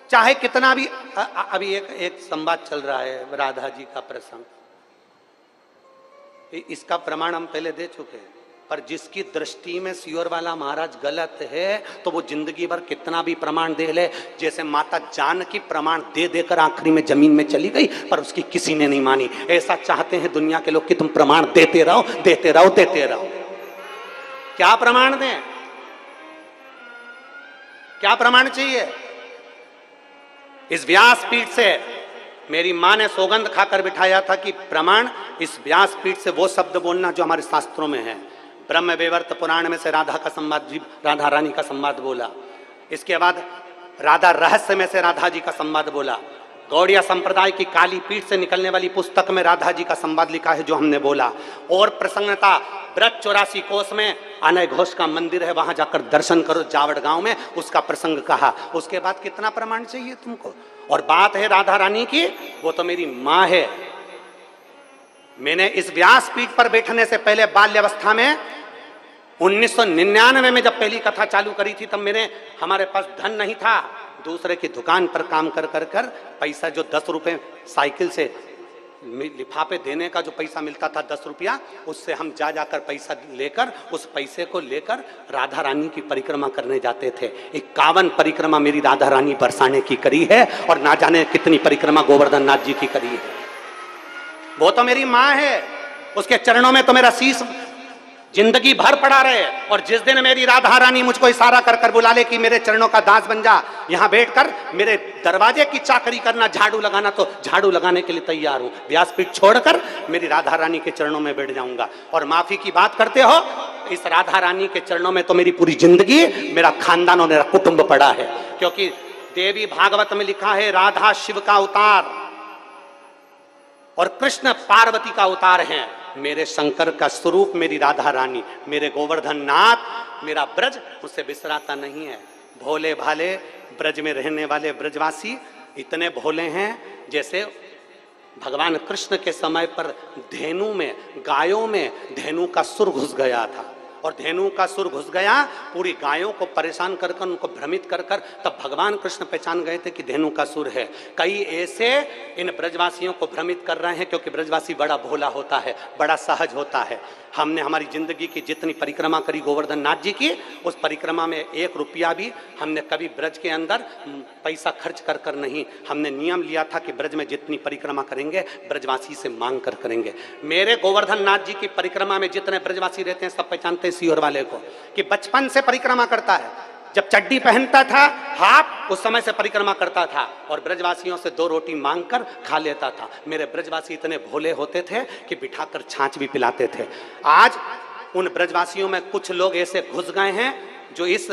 चाहे कितना भी अभी एक संवाद चल रहा है राधा जी का प्रसंग, इसका प्रमाण हम पहले दे चुके हैं। पर जिसकी दृष्टि में सियोर वाला महाराज गलत है तो वो जिंदगी भर कितना भी प्रमाण दे ले, जैसे माता जानकी प्रमाण दे देकर आखिरी में जमीन में चली गई पर उसकी किसी ने नहीं मानी। ऐसा चाहते हैं दुनिया के लोग कि तुम प्रमाण देते रहो देते रहो देते रहो। क्या प्रमाण दें? क्या प्रमाण चाहिए? इस व्यासपीठ से मेरी मां ने सौगंध खाकर बिठाया था कि प्रमाण इस व्यासपीठ से वो शब्द बोलना जो हमारे शास्त्रों में है। ब्रह्म वैवर्त पुराण में से राधा का संवाद, राधा रानी का संवाद बोला। इसके बाद राधा रहस्य में से राधा जी का संवाद बोला। गौड़िया संप्रदाय की काली पीठ से निकलने वाली पुस्तक में राधा जी का संवाद लिखा है जो हमने बोला। और प्रसन्नता ब्रज 84 कोष में अनय घोष का मंदिर है, वहां जाकर दर्शन करो जावड़ गांव में, उसका प्रसंग कहा। उसके बाद कितना प्रमाण चाहिए तुमको? और बात है राधा रानी की, वो तो मेरी माँ है। मैंने इस व्यासपीठ पर बैठने से पहले बाल्यावस्था में 1999 में जब पहली कथा चालू करी थी तब हमारे पास धन नहीं था। दूसरे की दुकान पर काम कर कर कर पैसा, जो 10 रुपए साइकिल से लिफाफे देने का जो पैसा मिलता था 10 रुपया, उससे हम जा जाकर पैसा लेकर उस पैसे को लेकर राधा रानी की परिक्रमा करने जाते थे। 51 परिक्रमा मेरी राधा रानी बरसाने की करी है और ना जाने कितनी परिक्रमा गोवर्धन नाथ जी की करी है। वो तो मेरी माँ है, उसके चरणों में तो मेरा शीश जिंदगी भर पड़ा रहे। और जिस दिन मेरी राधा रानी मुझको इशारा कर कर बुला ले कि मेरे चरणों का दास बन जा, यहाँ बैठकर मेरे दरवाजे की चाकरी करना, झाड़ू लगाना, तो झाड़ू लगाने के लिए तैयार हूँ। व्यासपीठ छोड़कर मेरी राधा रानी के चरणों में बैठ जाऊंगा। और माफी की बात करते हो, इस राधा रानी के चरणों में तो मेरी पूरी जिंदगी, मेरा खानदान और मेरा कुटुंब पड़ा है। क्योंकि देवी भागवत में लिखा है राधा शिव का अवतार और कृष्ण पार्वती का अवतार है। मेरे शंकर का स्वरूप मेरी राधा रानी, मेरे गोवर्धन नाथ, मेरा ब्रज मुझसे बिसराता नहीं है। भोले भाले ब्रज में रहने वाले ब्रजवासी इतने भोले हैं जैसे भगवान कृष्ण के समय पर धेनु में, गायों में धेनु का सुर घुस गया था। और धेनु का सुर घुस गया, पूरी गायों को परेशान कर कर, उनको भ्रमित कर कर, तब भगवान कृष्ण पहचान गए थे कि धेनु का सुर है। कई ऐसे इन ब्रजवासियों को भ्रमित कर रहे हैं क्योंकि ब्रजवासी बड़ा भोला होता है, बड़ा सहज होता है। हमने हमारी जिंदगी की जितनी परिक्रमा करी गोवर्धन नाथ जी की, उस परिक्रमा में 1 रुपया भी हमने कभी ब्रज के अंदर पैसा खर्च कर कर नहीं। हमने नियम लिया था कि ब्रज में जितनी परिक्रमा करेंगे ब्रजवासी से मांग कर करेंगे। मेरे गोवर्धन नाथ जी की परिक्रमा में जितने ब्रजवासी रहते हैं सब पहचानते हैं सियोर वाले को कि बचपन से परिक्रमा करता है। जब चड्डी पहनता था हाफ, उस समय से परिक्रमा करता था और ब्रजवासियों से 2 रोटी मांगकर खा लेता था। मेरे ब्रजवासी इतने भोले होते थे कि बिठाकर छाछ भी पिलाते थे। आज उन ब्रजवासियों में कुछ लोग ऐसे घुस गए हैं जो इस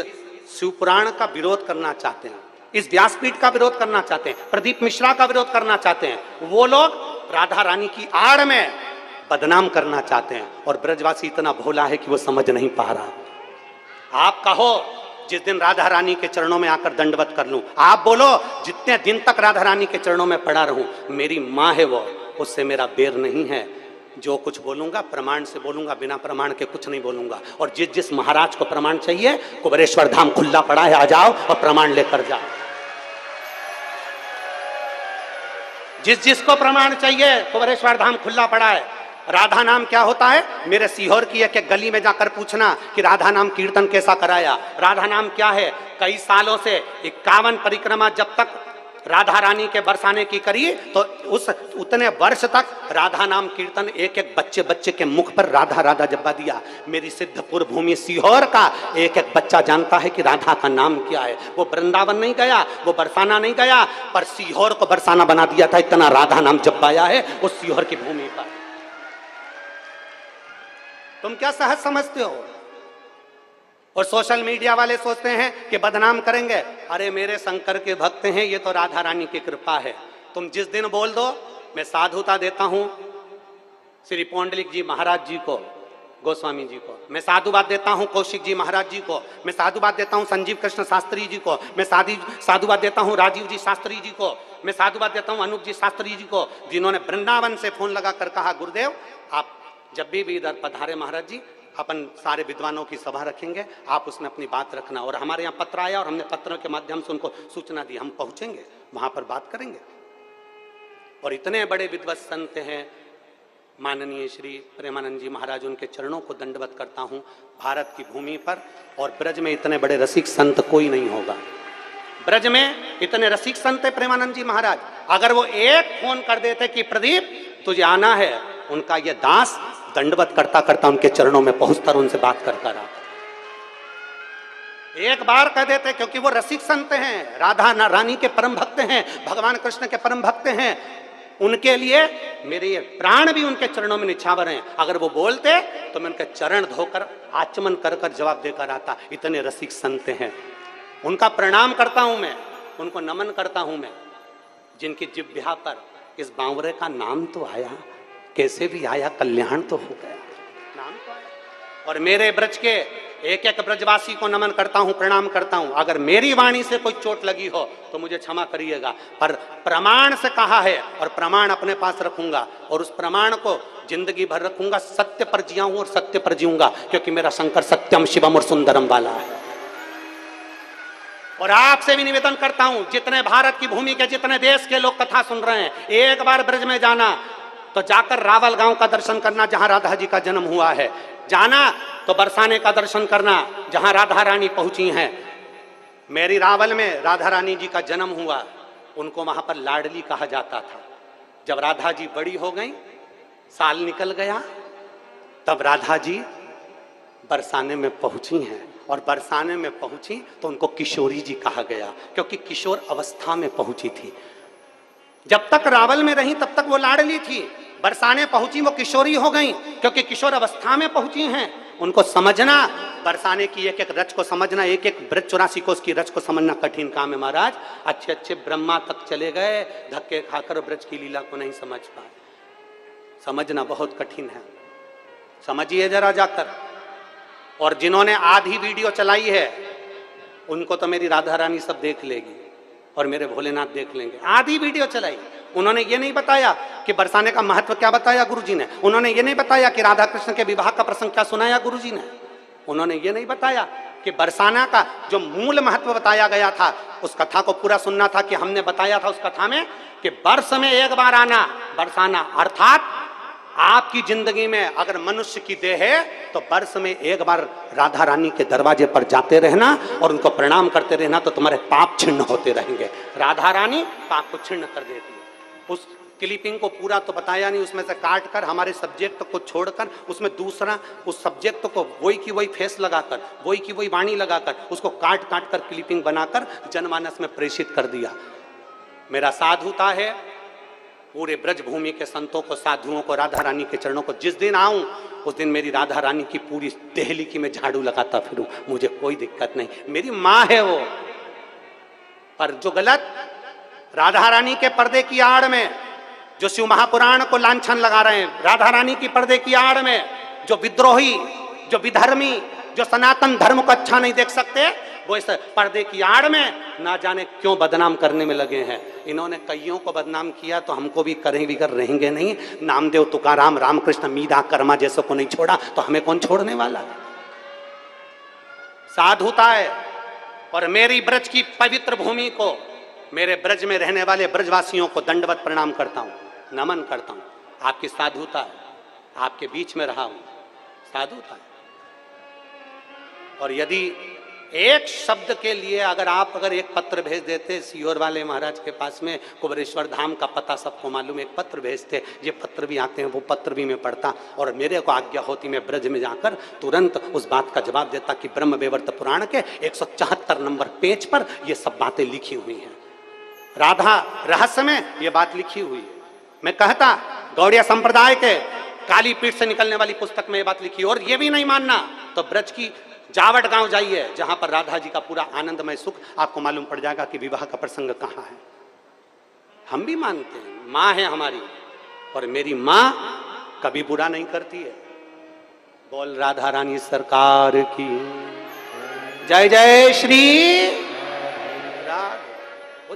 शिवपुराण का विरोध करना चाहते हैं, इस व्यासपीठ का विरोध करना चाहते हैं, प्रदीप मिश्रा का विरोध करना चाहते हैं। वो लोग राधा रानी की आड़ में बदनाम करना चाहते हैं और ब्रजवासी इतना भोला है कि वो समझ नहीं पा रहा। आप कहो जिस दिन राधा रानी के चरणों में आकर दंडवत कर लूं, आप बोलो जितने दिन तक राधा रानी के चरणों में पड़ा रहूं, मेरी माँ है वो, उससे मेरा बेर नहीं है। जो कुछ बोलूंगा प्रमाण से बोलूंगा, बिना प्रमाण के कुछ नहीं बोलूंगा। और जिस जिस महाराज को प्रमाण चाहिए, कुबेरेश्वर धाम खुला पड़ा है, आ जाओ और प्रमाण लेकर जाओ। जिस जिसको प्रमाण चाहिए, कुबेरेश्वर धाम खुला पड़ा है। राधा नाम क्या होता है? मेरे सीहोर की एक गली में जाकर पूछना कि राधा नाम कीर्तन कैसा कराया। राधा नाम क्या है? कई सालों से 51 परिक्रमा जब तक राधा रानी के बरसाने की करी, तो उस उतने वर्ष तक राधा नाम कीर्तन एक एक बच्चे बच्चे के मुख पर राधा राधा जब्बा दिया। मेरी सिद्धपुर भूमि सीहोर का एक एक बच्चा जानता है कि राधा का नाम क्या है। वो वृंदावन नहीं गया, वो बरसाना नहीं गया, पर सीहोर को बरसाना बना दिया था। इतना राधा नाम जब्बाया है उस सीहोर की भूमि पर। तुम क्या सहज समझते हो? और सोशल मीडिया वाले सोचते हैं कि बदनाम करेंगे। अरे मेरे शंकर के भक्त हैं, ये तो राधा रानी की कृपा है। तुम जिस दिन बोल दो, मैं साधुता देता हूं श्री पौंडलिक जी महाराज जी को, गोस्वामी जी को, मैं साधुवाद देता हूं कौशिक जी महाराज जी को, मैं साधुवाद देता हूं संजीव कृष्ण शास्त्री जी को, मैं साधुवाद देता हूं राजीव जी शास्त्री जी को, मैं साधुवाद देता हूं अनूप जी शास्त्री जी को, जिन्होंने वृंदावन से फोन लगाकर कहा गुरुदेव आप जब भी इधर पधारे महाराज जी, अपन सारे विद्वानों की सभा रखेंगे, आप उसमें अपनी बात रखना। और हमारे यहाँ पत्र आया और हमने पत्रों के माध्यम से उनको सूचना दी, हम पहुंचेंगे वहां पर बात करेंगे। और इतने बड़े विद्वत संत हैं माननीय श्री प्रेमानंद जी महाराज, उनके चरणों को दंडवत करता हूं। भारत की भूमि पर और ब्रज में इतने बड़े रसिक संत कोई नहीं होगा। ब्रज में इतने रसिक संत है प्रेमानंद जी महाराज, अगर वो एक फोन कर देते कि प्रदीप तुझे आना है, उनका ये दास दंडवत करता करता उनके चरणों में पहुंचता और उनसे बात करता रहा। एक बार कह देते, क्योंकि वो रसिक संत हैं, राधा रानी के परम भक्त हैं, भगवान कृष्ण के परम भक्त हैं। उनके लिए मेरे ये प्राण भी उनके चरणों में निछावर हैं। अगर वो बोलते तो मैं उनके चरण धोकर आचमन कर कर जवाब देकर आता। इतने रसिक संत हैं, उनका प्रणाम करता हूं मैं, उनको नमन करता हूं मैं, जिनकी जिह्वा पर इस बावरे का नाम तो आया, कैसे भी आया, कल्याण तो हो गया, नाम तो आया। और मेरे ब्रज के एक एक ब्रजवासी को नमन करता हूं, प्रणाम करता हूं। अगर मेरी वाणी से कोई चोट लगी हो तो मुझे क्षमा करिएगा, पर प्रमाण से कहा है और प्रमाण अपने पास रखूंगा और उस प्रमाण को जिंदगी भर रखूंगा। सत्य पर जिया हूं और सत्य पर जीऊंगा, क्योंकि मेरा शंकर सत्यम शिवम और सुंदरम वाला है। और आपसे भी निवेदन करता हूं, जितने भारत की भूमि के जितने देश के लोग कथा सुन रहे हैं, एक बार ब्रज में जाना तो जाकर रावल गांव का दर्शन करना, जहां राधा जी का जन्म हुआ है। जाना तो बरसाने का दर्शन करना, जहां राधा रानी पहुंची हैं। मेरी रावल में राधा रानी जी का जन्म हुआ, उनको वहां पर लाडली कहा जाता था। जब राधा जी बड़ी हो गई, साल निकल गया, तब राधा जी बरसाने में पहुंची हैं। और बरसाने में पहुंची तो उनको किशोरी जी कहा गया, क्योंकि किशोर अवस्था में पहुंची थी। जब तक रावल में रही तब तक वो लाडली थी, बरसाने पहुंची वो किशोरी हो गई, क्योंकि किशोर अवस्था में पहुंची हैं। उनको समझना, बरसाने की एक एक रच को समझना, एक एक ब्रज 84 को उसकी रच को समझना कठिन काम है महाराज। अच्छे अच्छे ब्रह्मा तक चले गए, धक्के खाकर ब्रज की लीला को नहीं समझ पाए। समझना बहुत कठिन है, समझिए जरा जाकर। और जिन्होंने आधी वीडियो चलाई है उनको तो मेरी राधा रानी सब देख लेगी और मेरे भोलेनाथ देख लेंगे। आधी वीडियो चलाई, उन्होंने ये नहीं बताया कि बरसाने का महत्व क्या बताया गुरुजी ने, उन्होंने ये नहीं बताया कि राधा कृष्ण के विवाह का प्रसंग क्या सुनाया गुरुजी ने, उन्होंने ये नहीं बताया कि बरसाना का जो मूल महत्व बताया गया था, उस कथा को पूरा सुनना था। कि हमने बताया था उस कथा में कि वर्ष में एक बार आना बरसाना, अर्थात आपकी जिंदगी में अगर मनुष्य की देह है तो वर्ष में एक बार राधा रानी के दरवाजे पर जाते रहना और उनको प्रणाम करते रहना, तो तुम्हारे पाप छिन्न होते रहेंगे। राधा रानी पाप को छिन्न कर देती है। उस क्लिपिंग को पूरा तो बताया नहीं, उसमें से काट कर हमारे सब्जेक्ट को छोड़कर उसमें दूसरा उस सब्जेक्ट को वही की वही फेस लगाकर, वही की वही वाणी लगाकर, उसको काट काट कर क्लिपिंग बनाकर जनमानस में प्रेषित कर दिया। मेरा साधुता है पूरे ब्रज भूमि के संतों को, साधुओं को, राधा रानी के चरणों को, जिस दिन आऊं उस दिन मेरी राधा रानी की पूरी देहली की मैं झाड़ू लगाता फिरूं, मुझे कोई दिक्कत नहीं। मेरी माँ है वो। पर जो गलत राधा रानी के पर्दे की आड़ में जो शिव महापुराण को लांछन लगा रहे हैं, राधा रानी की पर्दे की आड़ में जो विद्रोही, जो विधर्मी, जो सनातन धर्म को अच्छा नहीं देख सकते, वो इस पर्दे की आड़ में ना जाने क्यों बदनाम करने में लगे हैं। इन्होंने कईयों को बदनाम किया तो हमको भी करें, भी कर रहेंगे नहीं। नामदेव, तुकाराम, रामकृष्ण, मीरा, कर्मा जैसे को नहीं छोड़ा तो हमें कौन छोड़ने वाला है। साधुता है। और मेरी ब्रज की पवित्र भूमि को, मेरे ब्रज में रहने वाले ब्रजवासियों को दंडवत प्रणाम करता हूं, नमन करता हूं। आपकी साधुता है, आपके बीच में रहा हूं, साधुता है। और यदि एक शब्द के लिए अगर एक पत्र भेज देते सीहोर वाले महाराज के पास में, कुबरेश्वर धाम का पता सबको मालूम, एक पत्र भेजते, ये पत्र भी आते हैं, वो पत्र भी मैं पढ़ता और मेरे को आज्ञा होती मैं ब्रज में जाकर तुरंत उस बात का जवाब देता कि ब्रह्म वैवर्त पुराण के 174 नंबर पेज पर ये सब बातें लिखी हुई हैं। राधा रहस्य में ये बात लिखी हुई है। मैं कहता गौड़िया संप्रदाय के काली पीठ से निकलने वाली पुस्तक में ये बात लिखी। और ये भी नहीं मानना तो ब्रज की जावट गांव जाइए, जहां पर राधा जी का पूरा आनंदमय सुख आपको मालूम पड़ जाएगा कि विवाह का प्रसंग कहाँ है। हम भी मानते हैं, माँ है हमारी और मेरी माँ कभी बुरा नहीं करती है। बोल राधा रानी सरकार की जय। जय श्री